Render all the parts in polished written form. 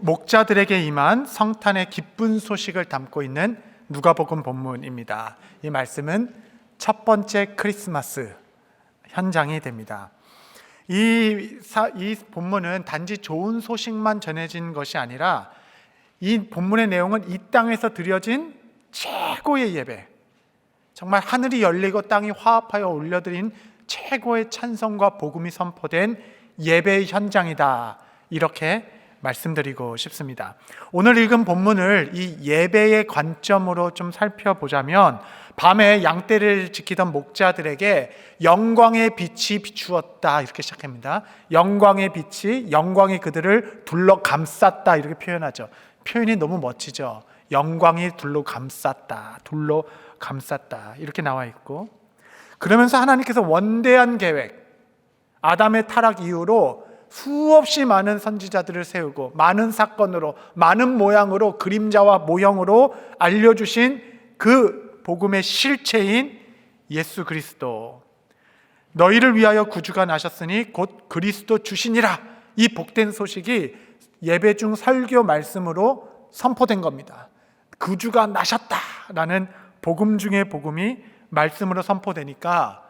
목자들에게 임한 성탄의 기쁜 소식을 담고 있는 누가복음 본문입니다. 이 말씀은 첫 번째 크리스마스 현장이 됩니다. 이 본문은 단지 좋은 소식만 전해진 것이 아니라 이 본문의 내용은 이 땅에서 드려진 최고의 예배, 정말 하늘이 열리고 땅이 화합하여 올려드린 최고의 찬송과 복음이 선포된 예배의 현장이다, 이렇게 말씀드리고 싶습니다. 오늘 읽은 본문을 이 예배의 관점으로 좀 살펴보자면, 밤에 양떼를 지키던 목자들에게 영광의 빛이 비추었다, 이렇게 시작합니다. 영광의 빛이, 영광이 그들을 둘러 감쌌다, 이렇게 표현하죠. 표현이 너무 멋지죠. 영광이 둘러 감쌌다, 이렇게 나와 있고, 그러면서 하나님께서 원대한 계획, 아담의 타락 이후로 수없이 많은 선지자들을 세우고 많은 사건으로, 많은 모양으로, 그림자와 모형으로 알려주신 그 복음의 실체인 예수 그리스도, 너희를 위하여 구주가 나셨으니 곧 그리스도 주시니라, 이 복된 소식이 예배 중 설교 말씀으로 선포된 겁니다. 구주가 나셨다라는 복음 중의 복음이 말씀으로 선포되니까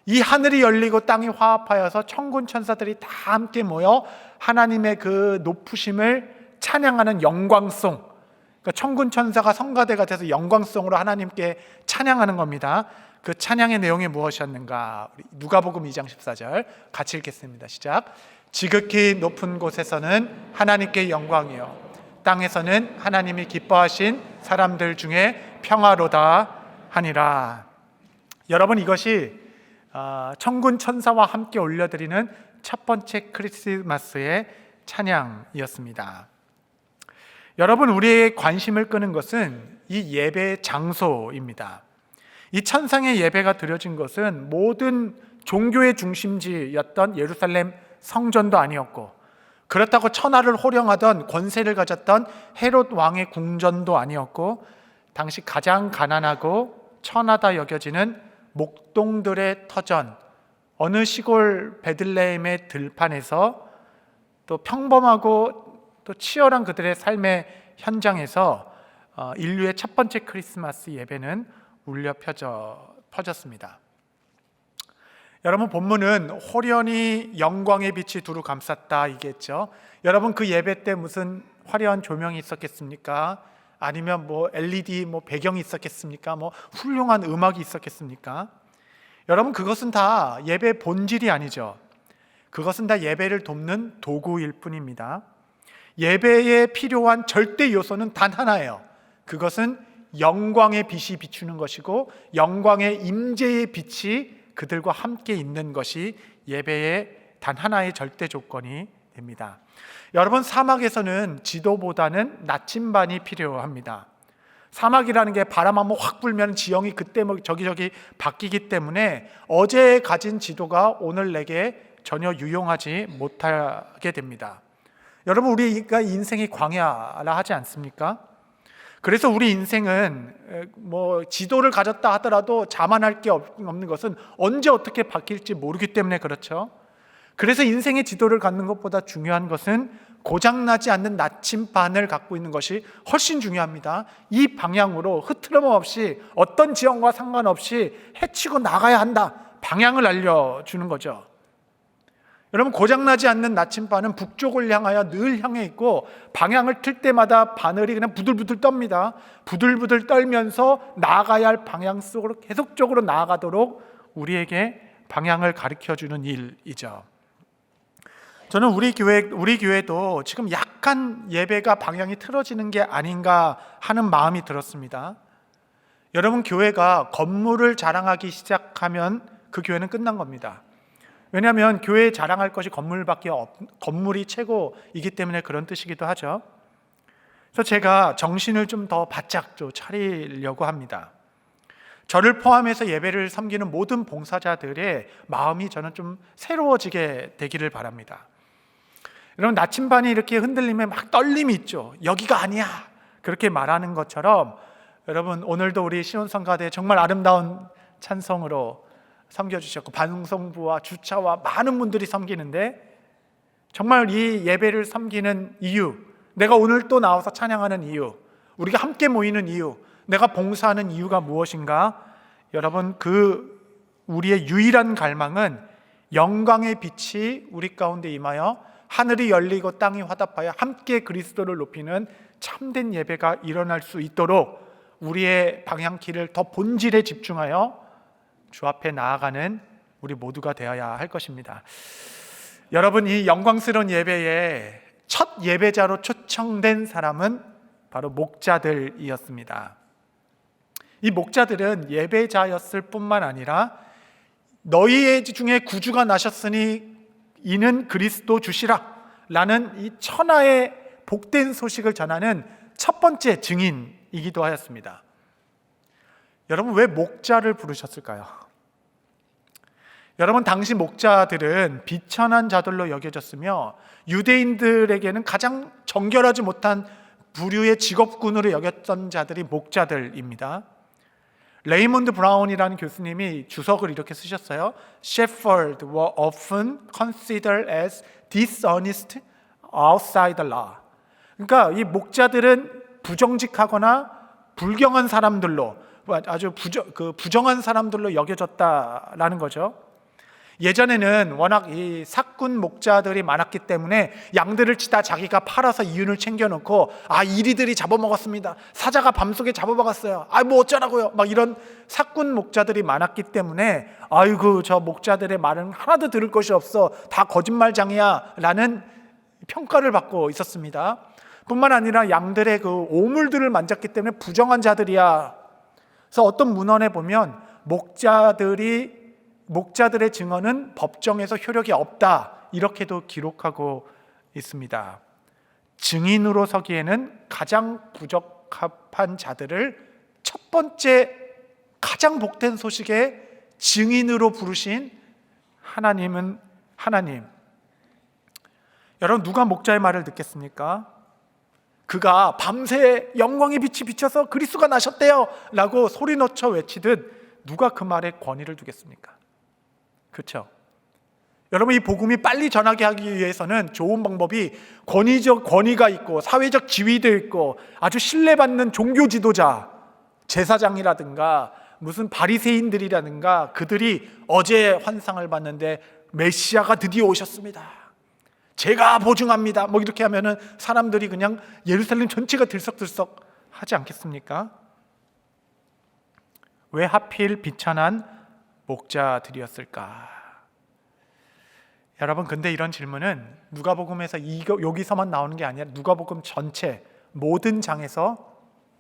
이 하늘이 열리고 땅이 화합하여서 천군 천사들이 다 함께 모여 하나님의 그 높으심을 찬양하는 영광송, 그러니까 천군 천사가 성가대가 돼서 영광송으로 하나님께 찬양하는 겁니다. 그 찬양의 내용이 무엇이었는가? 누가복음 2장 14절 같이 읽겠습니다. 시작. 지극히 높은 곳에서는 하나님께 영광이요, 땅에서는 하나님이 기뻐하신 사람들 중에 평화로다 하니라. 여러분, 이것이 천군 천사와 함께 올려드리는 첫 번째 크리스마스의 찬양이었습니다. 여러분, 우리의 관심을 끄는 것은 이 예배의 장소입니다. 이 천상의 예배가 드려진 것은 모든 종교의 중심지였던 예루살렘 성전도 아니었고, 그렇다고 천하를 호령하던 권세를 가졌던 헤롯 왕의 궁전도 아니었고, 당시 가장 가난하고 천하다 여겨지는 목동들의 터전, 어느 시골 베들레헴의 들판에서, 또 평범하고 또 치열한 그들의 삶의 현장에서 인류의 첫 번째 크리스마스 예배는 울려 퍼졌습니다. 여러분, 본문은 호련히 영광의 빛이 두루 감쌌다, 이겠죠. 여러분, 그 예배 때 무슨 화려한 조명이 있었겠습니까? 아니면 LED 배경이 있었겠습니까? 훌륭한 음악이 있었겠습니까? 여러분, 그것은 다 예배의 본질이 아니죠. 그것은 다 예배를 돕는 도구일 뿐입니다. 예배에 필요한 절대 요소는 단 하나예요. 그것은 영광의 빛이 비추는 것이고, 영광의 임재의 빛이 그들과 함께 있는 것이 예배의 단 하나의 절대 조건이 됩니다. 여러분, 사막에서는 지도보다는 나침반이 필요합니다. 사막이라는 게 바람 한번 확 불면 지형이 그때 저기저기 바뀌기 때문에 어제 가진 지도가 오늘 내게 전혀 유용하지 못하게 됩니다. 여러분, 우리가 인생이 광야라 하지 않습니까? 그래서 우리 인생은 지도를 가졌다 하더라도 자만할 게 없는 것은 언제 어떻게 바뀔지 모르기 때문에 그렇죠. 그래서 인생의 지도를 갖는 것보다 중요한 것은 고장나지 않는 나침반을 갖고 있는 것이 훨씬 중요합니다. 이 방향으로 흐트럼 없이 어떤 지형과 상관없이 헤치고 나가야 한다, 방향을 알려주는 거죠. 여러분, 고장나지 않는 나침반은 북쪽을 향하여 늘 향해 있고, 방향을 틀 때마다 바늘이 그냥 부들부들 떱니다. 부들부들 떨면서 나아가야 할 방향 속으로 계속적으로 나아가도록 우리에게 방향을 가르쳐주는 일이죠. 저는 우리 교회도 지금 약간 예배가 방향이 틀어지는 게 아닌가 하는 마음이 들었습니다. 여러분, 교회가 건물을 자랑하기 시작하면 그 교회는 끝난 겁니다. 왜냐하면 교회에 자랑할 것이 건물이 최고이기 때문에 그런 뜻이기도 하죠. 그래서 제가 정신을 좀 더 바짝 차리려고 합니다. 저를 포함해서 예배를 섬기는 모든 봉사자들의 마음이 저는 좀 새로워지게 되기를 바랍니다. 여러분, 나침반이 이렇게 흔들리면 막 떨림이 있죠. 여기가 아니야, 그렇게 말하는 것처럼, 여러분, 오늘도 우리 시온성가대 정말 아름다운 찬송으로 섬겨주셨고, 방송부와 주차와 많은 분들이 섬기는데, 정말 이 예배를 섬기는 이유는 내가 오늘 또 나와서 찬양하는 이유, 우리가 함께 모이는 이유, 내가 봉사하는 이유가 무엇인가? 여러분, 우리의 유일한 갈망은 영광의 빛이 우리 가운데 임하여 하늘이 열리고 땅이 화답하여 함께 그리스도를 높이는 참된 예배가 일어날 수 있도록 우리의 방향키를 더 본질에 집중하여 주 앞에 나아가는 우리 모두가 되어야 할 것입니다. 여러분, 이 영광스러운 예배에 첫 예배자로 초청된 사람은 바로 목자들이었습니다. 이 목자들은 예배자였을 뿐만 아니라 너희 중에 구주가 나셨으니 이는 그리스도 주시라 라는 이 천하의 복된 소식을 전하는 첫 번째 증인이기도 하였습니다. 여러분, 왜 목자를 부르셨을까요? 여러분, 당시 목자들은 비천한 자들로 여겨졌으며 유대인들에게는 가장 정결하지 못한 부류의 직업군으로 여겼던 자들이 목자들입니다. 레이몬드 브라운이라는 교수님이 주석을 이렇게 쓰셨어요. Shepherds were often considered as dishonest outside the law. 그러니까 이 목자들은 부정직하거나 불경한 사람들로, 아주 부정한 사람들로 여겨졌다라는 거죠. 예전에는 워낙 이 사꾼 목자들이 많았기 때문에 양들을 치다 자기가 팔아서 이윤을 챙겨놓고, 이리들이 잡아먹었습니다, 사자가 밤속에 잡아먹었어요, 뭐 어쩌라고요, 막 이런 사꾼 목자들이 많았기 때문에 아이고 저 목자들의 말은 하나도 들을 것이 없어, 다 거짓말장이야 라는 평가를 받고 있었습니다. 뿐만 아니라 양들의 그 오물들을 만졌기 때문에 부정한 자들이야. 그래서 어떤 문헌에 보면 목자들의 증언은 법정에서 효력이 없다, 이렇게도 기록하고 있습니다. 증인으로 서기에는 가장 부적합한 자들을 첫 번째 가장 복된 소식의 증인으로 부르신 하나님은 하나님. 여러분, 누가 목자의 말을 듣겠습니까? 그가 밤새 영광의 빛이 비쳐서 그리스도가 나셨대요 라고 소리 넣쳐 외치듯 누가 그 말에 권위를 두겠습니까? 그렇죠? 여러분, 이 복음이 빨리 전하게 하기 위해서는 좋은 방법이 권위가 있고 사회적 지위도 있고 아주 신뢰받는 종교 지도자, 제사장이라든가 무슨 바리새인들이라든가 그들이 어제 환상을 봤는데 메시아가 드디어 오셨습니다, 제가 보증합니다, 뭐 이렇게 하면은 사람들이 그냥 예루살렘 전체가 들썩들썩 하지 않겠습니까? 왜 하필 비천한 목자들이었을까? 여러분, 근데 이런 질문은 누가복음에서 여기서만 나오는 게 아니라 누가복음 전체 모든 장에서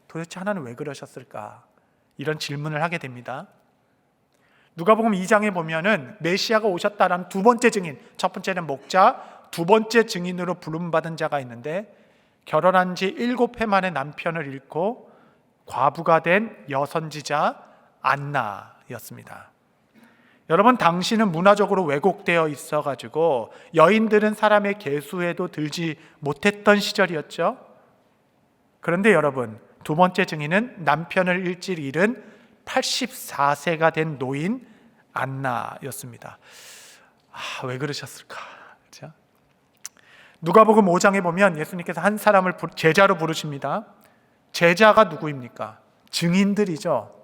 도대체 하나님 왜 그러셨을까? 이런 질문을 하게 됩니다. 누가복음 2장에 보면은 메시아가 오셨다라는 두 번째 증인, 첫 번째는 목자, 두 번째 증인으로 부름받은 자가 있는데 결혼한 지 7해 만에 남편을 잃고 과부가 된 여선지자 안나였습니다. 여러분, 당시는 문화적으로 왜곡되어 있어가지고 여인들은 사람의 계수에도 들지 못했던 시절이었죠. 그런데 여러분, 두 번째 증인은 남편을 일찍 잃은 84세가 된 노인 안나였습니다. 왜 그러셨을까? 그렇죠? 누가복음 5장에 보면 예수님께서 한 사람을 제자로 부르십니다. 제자가 누구입니까? 증인들이죠.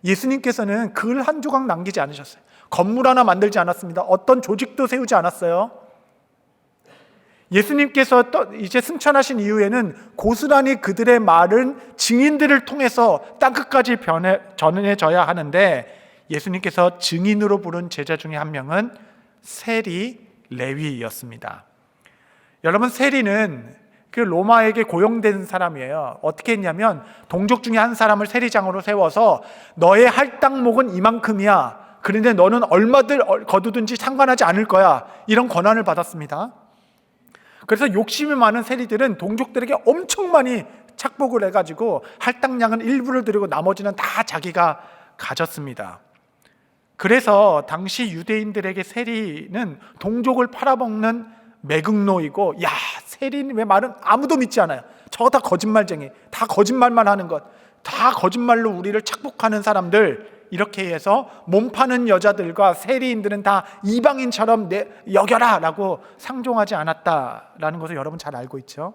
예수님께서는 글 한 조각 남기지 않으셨어요. 건물 하나 만들지 않았습니다. 어떤 조직도 세우지 않았어요. 예수님께서 이제 승천하신 이후에는 고스란히 그들의 말은 증인들을 통해서 땅끝까지 전해져야 하는데 예수님께서 증인으로 부른 제자 중에 한 명은 세리 레위였습니다. 여러분, 세리는 그 로마에게 고용된 사람이에요. 어떻게 했냐면 동족 중에 한 사람을 세리장으로 세워서 너의 할당목은 이만큼이야, 그런데 너는 얼마들 거두든지 상관하지 않을 거야, 이런 권한을 받았습니다. 그래서 욕심이 많은 세리들은 동족들에게 엄청 많이 착복을 해가지고 할당량은 일부를 드리고 나머지는 다 자기가 가졌습니다. 그래서 당시 유대인들에게 세리는 동족을 팔아먹는 매국노이고, 세리는 왜 말은 아무도 믿지 않아요, 저거 다 거짓말쟁이, 다 거짓말만 하는 것, 다 거짓말로 우리를 착복하는 사람들, 이렇게 해서 몸 파는 여자들과 세리인들은 다 이방인처럼 여겨라 라고 상종하지 않았다라는 것을 여러분 잘 알고 있죠.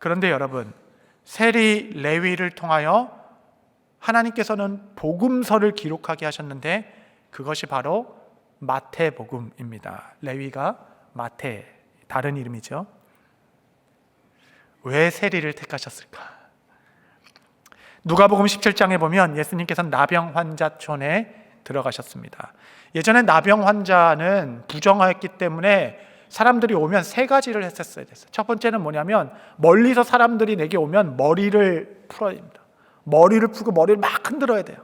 그런데 여러분, 세리 레위를 통하여 하나님께서는 복음서를 기록하게 하셨는데 그것이 바로 마태복음입니다. 레위가 마태, 다른 이름이죠. 왜 세리를 택하셨을까? 누가복음 17장에 보면 예수님께서는 나병 환자촌에 들어가셨습니다. 예전에 나병 환자는 부정하였기 때문에 사람들이 오면 세 가지를 했었어야 됐어요. 첫 번째는 뭐냐면 멀리서 사람들이 내게 오면 머리를 풀어야 됩니다. 머리를 풀고 머리를 막 흔들어야 돼요.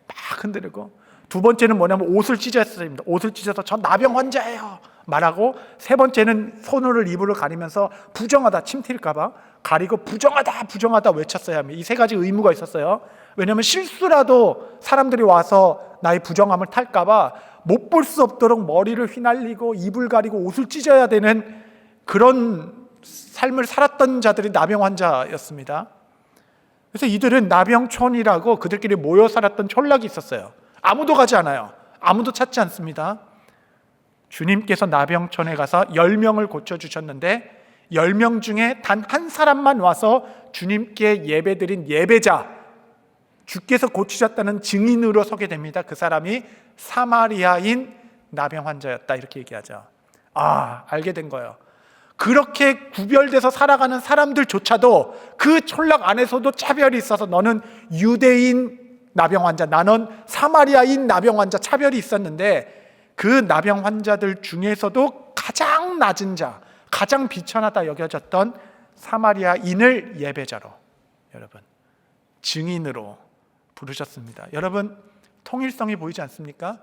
막 흔들고. 두 번째는 뭐냐면 옷을 찢어야 됩니다. 옷을 찢어서 저 나병 환자예요 말하고, 세 번째는 손으로 입을 가리면서 부정하다, 침 튈까 봐 가리고 부정하다 부정하다 외쳤어야 합니다. 이 세 가지 의무가 있었어요. 왜냐하면 실수라도 사람들이 와서 나의 부정함을 탈까 봐 못 볼 수 없도록 머리를 휘날리고 입을 가리고 옷을 찢어야 되는 그런 삶을 살았던 자들이 나병 환자였습니다. 그래서 이들은 나병촌이라고 그들끼리 모여 살았던 촌락이 있었어요. 아무도 가지 않아요. 아무도 찾지 않습니다. 주님께서 나병촌에 가서 10명을 고쳐주셨는데 10명 중에 단 한 사람만 와서 주님께 예배드린 예배자, 주께서 고치셨다는 증인으로 서게 됩니다. 그 사람이 사마리아인 나병 환자였다, 이렇게 얘기하죠. 알게 된 거예요. 그렇게 구별돼서 살아가는 사람들조차도 그 촌락 안에서도 차별이 있어서 너는 유대인 나병 환자, 나는 사마리아인 나병 환자, 차별이 있었는데 그 나병 환자들 중에서도 가장 낮은 자, 가장 비천하다 여겨졌던 사마리아인을 예배자로, 여러분, 증인으로 부르셨습니다. 여러분, 통일성이 보이지 않습니까?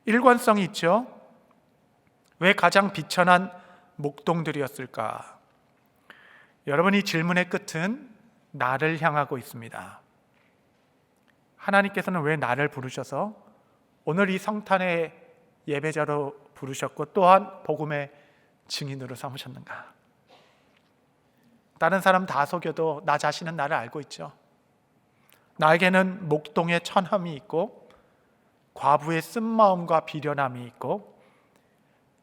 일관성이 있죠. 왜 가장 비천한 목동들이었을까? 여러분, 이 질문의 끝은 나를 향하고 있습니다. 하나님께서는 왜 나를 부르셔서 오늘 이 성탄의 예배자로 부르셨고 또한 복음의 증인으로 삼으셨는가? 다른 사람 다 속여도 나 자신은 나를 알고 있죠. 나에게는 목동의 천함이 있고 과부의 쓴마음과 비련함이 있고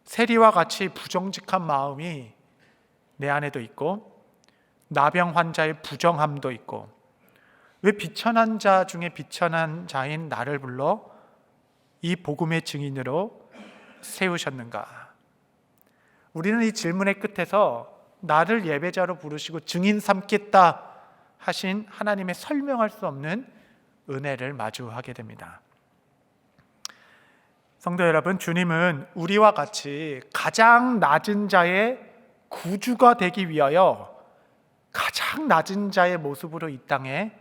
세리와 같이 부정직한 마음이 내 안에도 있고 나병 환자의 부정함도 있고, 왜 비천한 자 중에 비천한 자인 나를 불러 이 복음의 증인으로 세우셨는가? 우리는 이 질문의 끝에서 나를 예배자로 부르시고 증인 삼겠다 하신 하나님의 설명할 수 없는 은혜를 마주하게 됩니다. 성도 여러분, 주님은 우리와 같이 가장 낮은 자의 구주가 되기 위하여 가장 낮은 자의 모습으로 이 땅에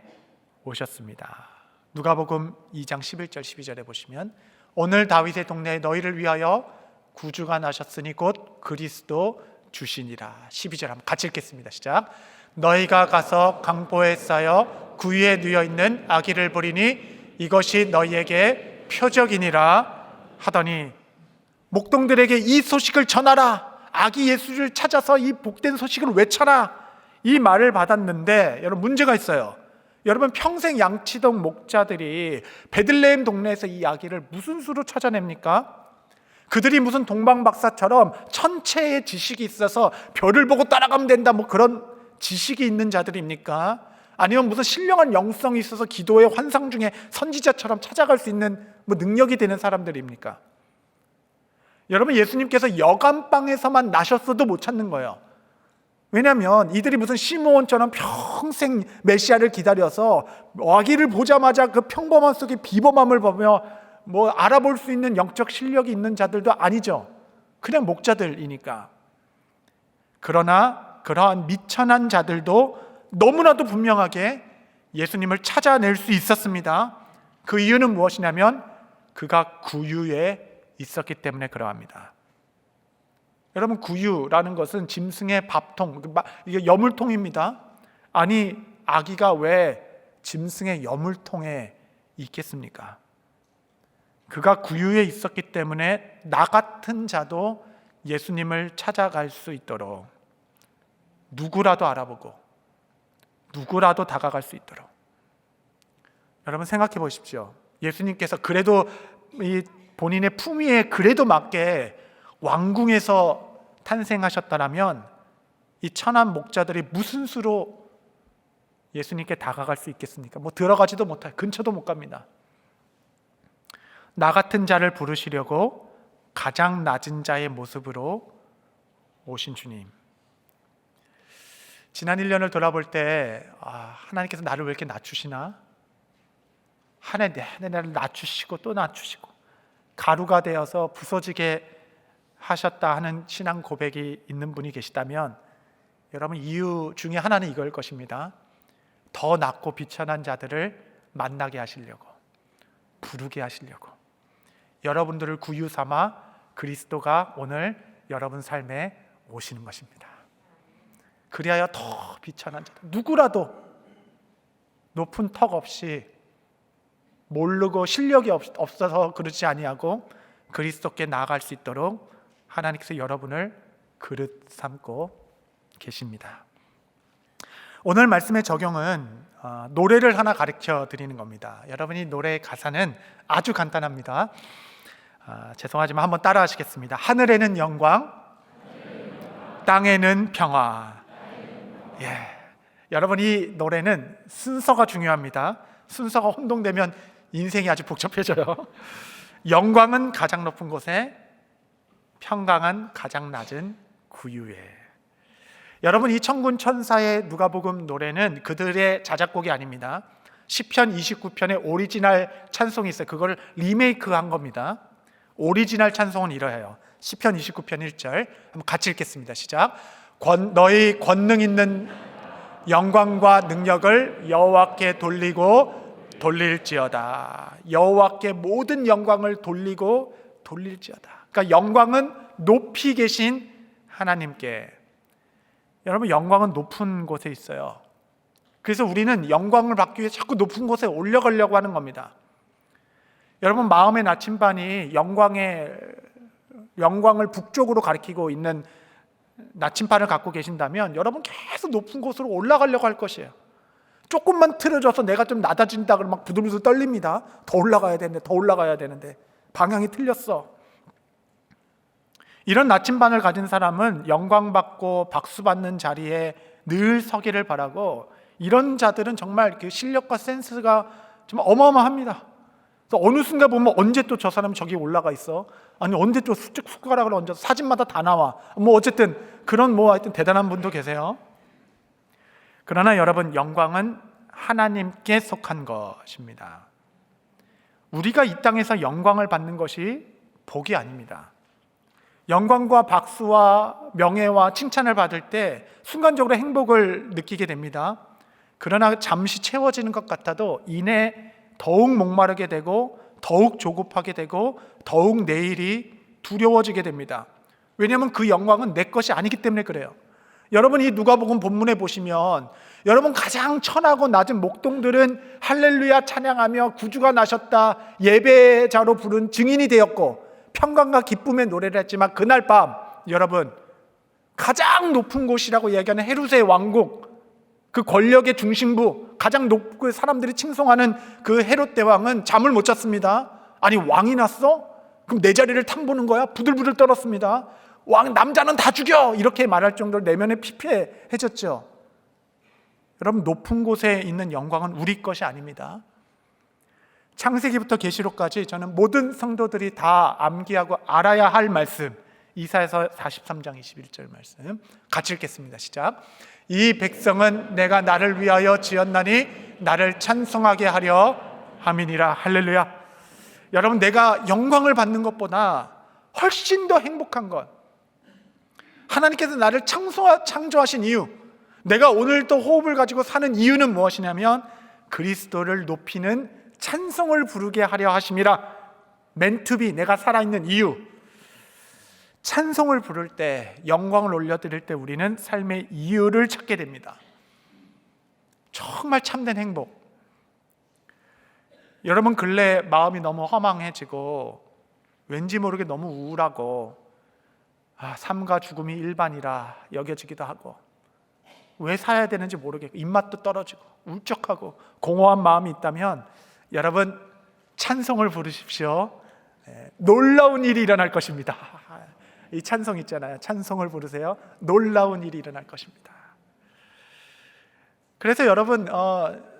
오셨습니다. 누가복음 2장 11절 12절에 보시면 오늘 다윗의 동네에 너희를 위하여 구주가 나셨으니 곧 그리스도 주시니라. 12절 한번 같이 읽겠습니다. 시작. 너희가 가서 강보에 쌓여 구유에 누워 있는 아기를 보리니 이것이 너희에게 표적이니라 하더니, 목동들에게 이 소식을 전하라, 아기 예수를 찾아서 이 복된 소식을 외쳐라, 이 말을 받았는데 여러분, 문제가 있어요. 여러분, 평생 양치던 목자들이 베들레헴 동네에서 이 아기를 무슨 수로 찾아냅니까? 그들이 무슨 동방박사처럼 천체의 지식이 있어서 별을 보고 따라가면 된다, 뭐 그런 지식이 있는 자들입니까? 아니면 무슨 신령한 영성이 있어서 기도의 환상 중에 선지자처럼 찾아갈 수 있는 뭐 능력이 되는 사람들입니까? 여러분, 예수님께서 여간방에서만 나셨어도 못 찾는 거예요. 왜냐하면 이들이 무슨 시므온처럼 평생 메시아를 기다려서 아기를 보자마자 그 평범함 속에 비범함을 보며 뭐 알아볼 수 있는 영적 실력이 있는 자들도 아니죠. 그냥 목자들이니까. 그러나 그러한 미천한 자들도 너무나도 분명하게 예수님을 찾아낼 수 있었습니다. 그 이유는 무엇이냐면 그가 구유에 있었기 때문에 그러합니다. 여러분, 구유라는 것은 짐승의 밥통, 이게 여물통입니다. 아니, 아기가 왜 짐승의 여물통에 있겠습니까? 그가 구유에 있었기 때문에 나 같은 자도 예수님을 찾아갈 수 있도록, 누구라도 알아보고 누구라도 다가갈 수 있도록. 여러분, 생각해 보십시오. 예수님께서 그래도 이 본인의 품위에 그래도 맞게 왕궁에서 탄생하셨다면 이 천한 목자들이 무슨 수로 예수님께 다가갈 수 있겠습니까? 뭐 들어가지도 못할, 근처도 못 갑니다. 나 같은 자를 부르시려고 가장 낮은 자의 모습으로 오신 주님. 지난 1년을 돌아볼 때 하나님께서 나를 왜 이렇게 낮추시나? 한 해 내내 나를 낮추시고 또 낮추시고 가루가 되어서 부서지게 하셨다 하는 신앙 고백이 있는 분이 계시다면 여러분, 이유 중에 하나는 이걸 것입니다. 더 낮고 비천한 자들을 만나게 하시려고, 부르게 하시려고, 여러분들을 구유 삼아 그리스도가 오늘 여러분 삶에 오시는 것입니다. 그리하여 더 비천한 자들, 누구라도 높은 턱 없이 모르고 실력이 없어서 그렇지 아니하고 그리스도께 나아갈 수 있도록 하나님께서 여러분을 그릇 삼고 계십니다. 오늘 말씀의 적용은 노래를 하나 가르쳐 드리는 겁니다. 여러분이 노래의 가사는 아주 간단합니다. 죄송하지만 한번 따라 하시겠습니다. 하늘에는 영광, 땅에는 평화. 여러분, 이 노래는 순서가 중요합니다. 순서가 혼동되면 인생이 아주 복잡해져요. 영광은 가장 높은 곳에, 평강은 가장 낮은 구유에. 여러분, 이 천군 천사의 누가복음 노래는 그들의 자작곡이 아닙니다. 시편 29편에 오리지널 찬송이 있어요. 그걸 리메이크한 겁니다. 오리지널 찬송은 이러해요. 시편 29편 1절 한번 같이 읽겠습니다. 시작. 너희 권능 있는 영광과 능력을 여호와께 돌릴지어다. 여호와께 모든 영광을 돌릴지어다. 그러니까 영광은 높이 계신 하나님께. 여러분, 영광은 높은 곳에 있어요. 그래서 우리는 영광을 받기 위해 자꾸 높은 곳에 올려가려고 하는 겁니다. 여러분, 마음의 나침반이 영광을 북쪽으로 가리키고 있는 나침반을 갖고 계신다면 여러분 계속 높은 곳으로 올라가려고 할 것이에요. 조금만 틀어져서 내가 좀 낮아진다 그러면 막 부들부들 떨립니다. 더 올라가야 되는데 방향이 틀렸어. 이런 나침반을 가진 사람은 영광받고 박수받는 자리에 늘 서기를 바라고, 이런 자들은 정말 그 실력과 센스가 좀 어마어마합니다. 그래서 어느 순간 보면 언제 또 저 사람이 저기 올라가 있어? 아니 언제 또 숟가락을 얹어서 사진마다 다 나와. 뭐 어쨌든 그런 하여튼 대단한 분도 계세요. 그러나 여러분, 영광은 하나님께 속한 것입니다. 우리가 이 땅에서 영광을 받는 것이 복이 아닙니다. 영광과 박수와 명예와 칭찬을 받을 때 순간적으로 행복을 느끼게 됩니다. 그러나 잠시 채워지는 것 같아도 이내 더욱 목마르게 되고 더욱 조급하게 되고 더욱 내일이 두려워지게 됩니다. 왜냐하면 그 영광은 내 것이 아니기 때문에 그래요. 여러분, 이 누가복음 본문에 보시면 여러분 가장 천하고 낮은 목동들은 할렐루야 찬양하며 구주가 나셨다 예배자로 부른 증인이 되었고 평강과 기쁨의 노래를 했지만, 그날 밤 여러분 가장 높은 곳이라고 얘기하는 헤롯의 왕국, 그 권력의 중심부, 가장 높고 사람들이 칭송하는 그 헤롯 대왕은 잠을 못 잤습니다. 아니, 왕이 났어? 그럼 내 자리를 탕보는 거야? 부들부들 떨었습니다. 남자는 다 죽여! 이렇게 말할 정도로 내면에 피폐해졌죠. 여러분, 높은 곳에 있는 영광은 우리 것이 아닙니다. 창세기부터 계시록까지 저는 모든 성도들이 다 암기하고 알아야 할 말씀, 이사야서 43장 21절 말씀 같이 읽겠습니다. 시작. 이 백성은 내가 나를 위하여 지었나니 나를 찬송하게 하려 함이니라. 할렐루야. 여러분, 내가 영광을 받는 것보다 훨씬 더 행복한 것, 하나님께서 나를 창조하신 이유, 내가 오늘도 호흡을 가지고 사는 이유는 무엇이냐면 그리스도를 높이는 찬송을 부르게 하려 하심이라. 맨투비, 내가 살아있는 이유. 찬송을 부를 때, 영광을 올려드릴 때 우리는 삶의 이유를 찾게 됩니다. 정말 참된 행복. 여러분, 근래 마음이 너무 허망해지고 왠지 모르게 너무 우울하고 삶과 죽음이 일반이라 여겨지기도 하고 왜 살아야 되는지 모르겠고 입맛도 떨어지고 울적하고 공허한 마음이 있다면 여러분, 찬송을 부르십시오. 놀라운 일이 일어날 것입니다. 이 찬송 있잖아요. 찬송을 부르세요. 놀라운 일이 일어날 것입니다. 그래서 여러분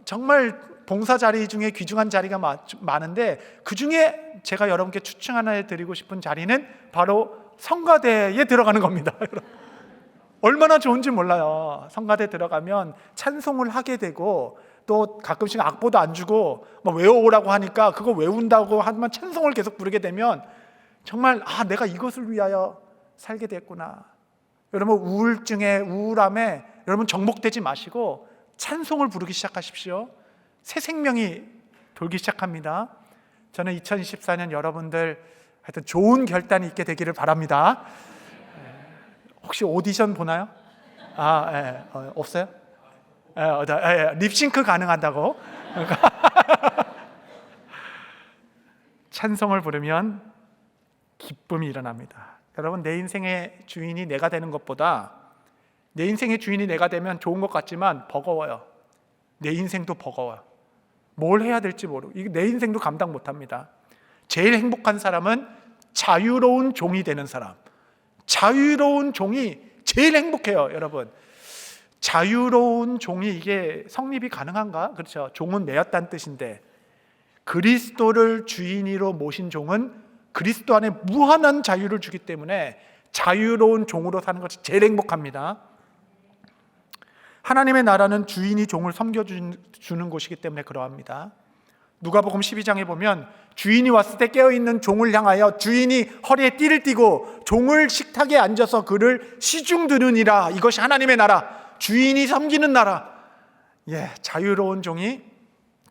정말 봉사 자리 중에 귀중한 자리가 많은데 그 중에 제가 여러분께 추천하나 드리고 싶은 자리는 바로 성가대에 들어가는 겁니다. 얼마나 좋은지 몰라요. 성가대 들어가면 찬송을 하게 되고 또 가끔씩 악보도 안 주고 막 외워오라고 하니까 그거 외운다고 하면 찬송을 계속 부르게 되면 정말 내가 이것을 위하여 살게 됐구나. 여러분 우울함에 여러분 정복되지 마시고 찬송을 부르기 시작하십시오. 새 생명이 돌기 시작합니다. 저는 2024년 여러분들 하여튼 좋은 결단이 있게 되기를 바랍니다. 혹시 오디션 보나요? 없어요? 립싱크 가능하다고. 찬송을 부르면 기쁨이 일어납니다. 여러분, 내 인생의 주인이 내가 되는 것보다 내 인생의 주인이 내가 되면 좋은 것 같지만 버거워요. 내 인생도 버거워요. 뭘 해야 될지 모르고 내 인생도 감당 못합니다. 제일 행복한 사람은 자유로운 종이 되는 사람. 자유로운 종이 제일 행복해요. 여러분, 자유로운 종이 이게 성립이 가능한가? 그렇죠. 종은 매였다는 뜻인데 그리스도를 주인으로 모신 종은 그리스도 안에 무한한 자유를 주기 때문에 자유로운 종으로 사는 것이 제일 행복합니다. 하나님의 나라는 주인이 종을 섬겨주는 곳이기 때문에 그러합니다. 누가복음 12장에 보면 주인이 왔을 때 깨어있는 종을 향하여 주인이 허리에 띠를 띠고 종을 식탁에 앉아서 그를 시중 드느니라. 이것이 하나님의 나라, 주인이 섬기는 나라. 자유로운 종이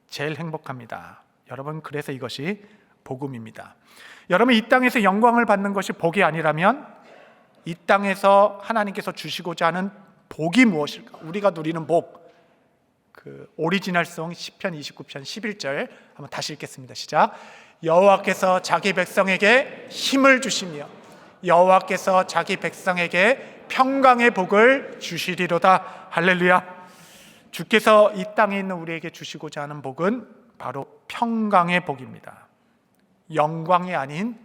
제일 행복합니다. 여러분, 그래서 이것이 복음입니다. 여러분, 이 땅에서 영광을 받는 것이 복이 아니라면 이 땅에서 하나님께서 주시고자 하는 복이 무엇일까? 우리가 누리는 복, 오리지널송 시편 29편 11절 한번 다시 읽겠습니다. 시작. 여호와께서 자기 백성에게 힘을 주시며 여호와께서 자기 백성에게 평강의 복을 주시리로다. 할렐루야. 주께서 이 땅에 있는 우리에게 주시고자 하는 복은 바로 평강의 복입니다. 영광이 아닌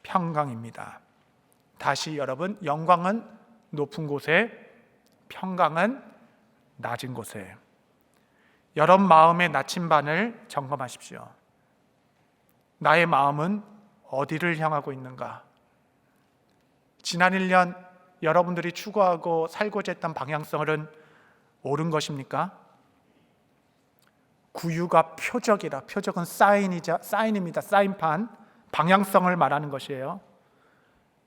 평강입니다. 다시 여러분, 영광은 높은 곳에, 평강은 낮은 곳에. 여러분 마음의 나침반을 점검하십시오. 나의 마음은 어디를 향하고 있는가? 지난 1년 여러분들이 추구하고 살고자 했던 방향성은 옳은 것입니까? 구유가 표적이라. 표적은 사인입니다. 사인판, 방향성을 말하는 것이에요.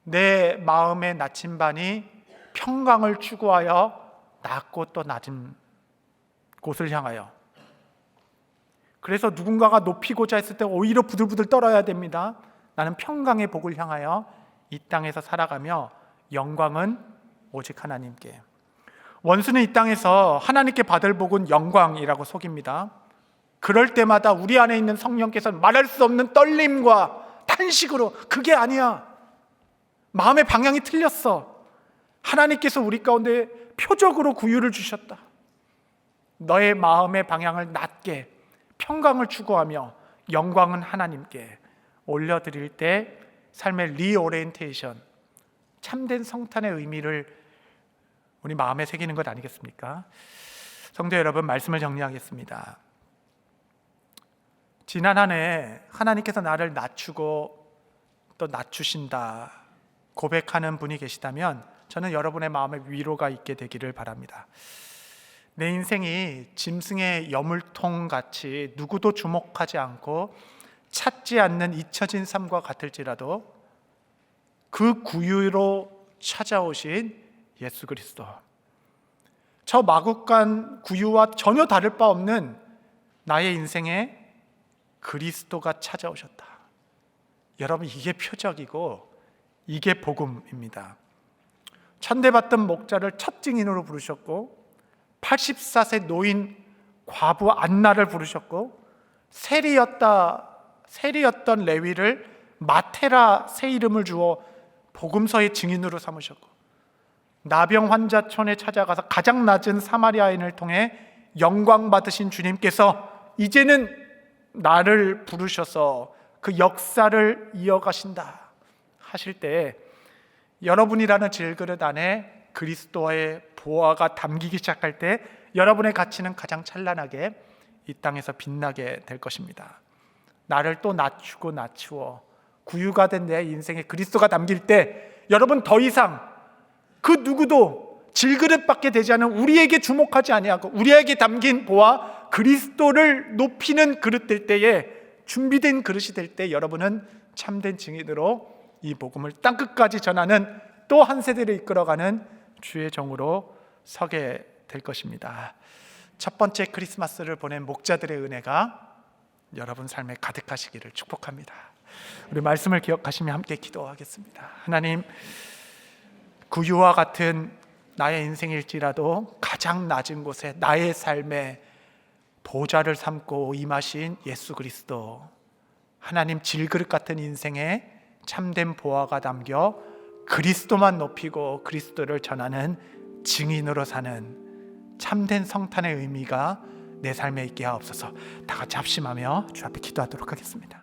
내 마음의 나침반이 평강을 추구하여 낮고 또 낮은 곳을 향하여. 그래서 누군가가 높이고자 했을 때 오히려 부들부들 떨어야 됩니다. 나는 평강의 복을 향하여 이 땅에서 살아가며 영광은 오직 하나님께. 원수는 이 땅에서 하나님께 받을 복은 영광이라고 속입니다. 그럴 때마다 우리 안에 있는 성령께서 말할 수 없는 떨림과 탄식으로 그게 아니야. 마음의 방향이 틀렸어. 하나님께서 우리 가운데 표적으로 구유를 주셨다. 너의 마음의 방향을 낮게 평강을 추구하며 영광은 하나님께 올려드릴 때 삶의 리오리엔테이션, 참된 성탄의 의미를 우리 마음에 새기는 것 아니겠습니까? 성도 여러분, 말씀을 정리하겠습니다. 지난 한 해 하나님께서 나를 낮추고 또 낮추신다 고백하는 분이 계시다면 저는 여러분의 마음에 위로가 있게 되기를 바랍니다. 내 인생이 짐승의 여물통 같이 누구도 주목하지 않고 찾지 않는 잊혀진 삶과 같을지라도 그 구유로 찾아오신 예수 그리스도, 저 마국간 구유와 전혀 다를 바 없는 나의 인생에 그리스도가 찾아오셨다. 여러분, 이게 표적이고 이게 복음입니다. 천대받던 목자를 첫 증인으로 부르셨고 84세 노인 과부 안나를 부르셨고 세리였던 레위를 마테라 새 이름을 주어 복음서의 증인으로 삼으셨고 나병 환자촌에 찾아가서 가장 낮은 사마리아인을 통해 영광 받으신 주님께서 이제는 나를 부르셔서 그 역사를 이어가신다 하실 때 여러분이라는 질그릇 안에 그리스도의 보화가 담기기 시작할 때 여러분의 가치는 가장 찬란하게 이 땅에서 빛나게 될 것입니다. 나를 또 낮추고 낮추어 구유가 된 내 인생에 그리스도가 담길 때 여러분 더 이상 그 누구도 질그릇밖에 되지 않은 우리에게 주목하지 아니하고 우리에게 담긴 보화 그리스도를 높이는 그릇 될 때에 준비된 그릇이 될 때 여러분은 참된 증인으로 이 복음을 땅끝까지 전하는 또 한 세대를 이끌어가는 주의 종으로 서게 될 것입니다. 첫 번째 크리스마스를 보낸 목자들의 은혜가 여러분 삶에 가득하시기를 축복합니다. 우리 말씀을 기억하시며 함께 기도하겠습니다. 하나님, 구유와 같은 나의 인생일지라도 가장 낮은 곳에 나의 삶에 보좌를 삼고 임하신 예수 그리스도, 하나님 질그릇 같은 인생에 참된 보화가 담겨 그리스도만 높이고 그리스도를 전하는 증인으로 사는 참된 성탄의 의미가 내 삶에 있게 하옵소서. 다 같이 합심하며 주 앞에 기도하도록 하겠습니다.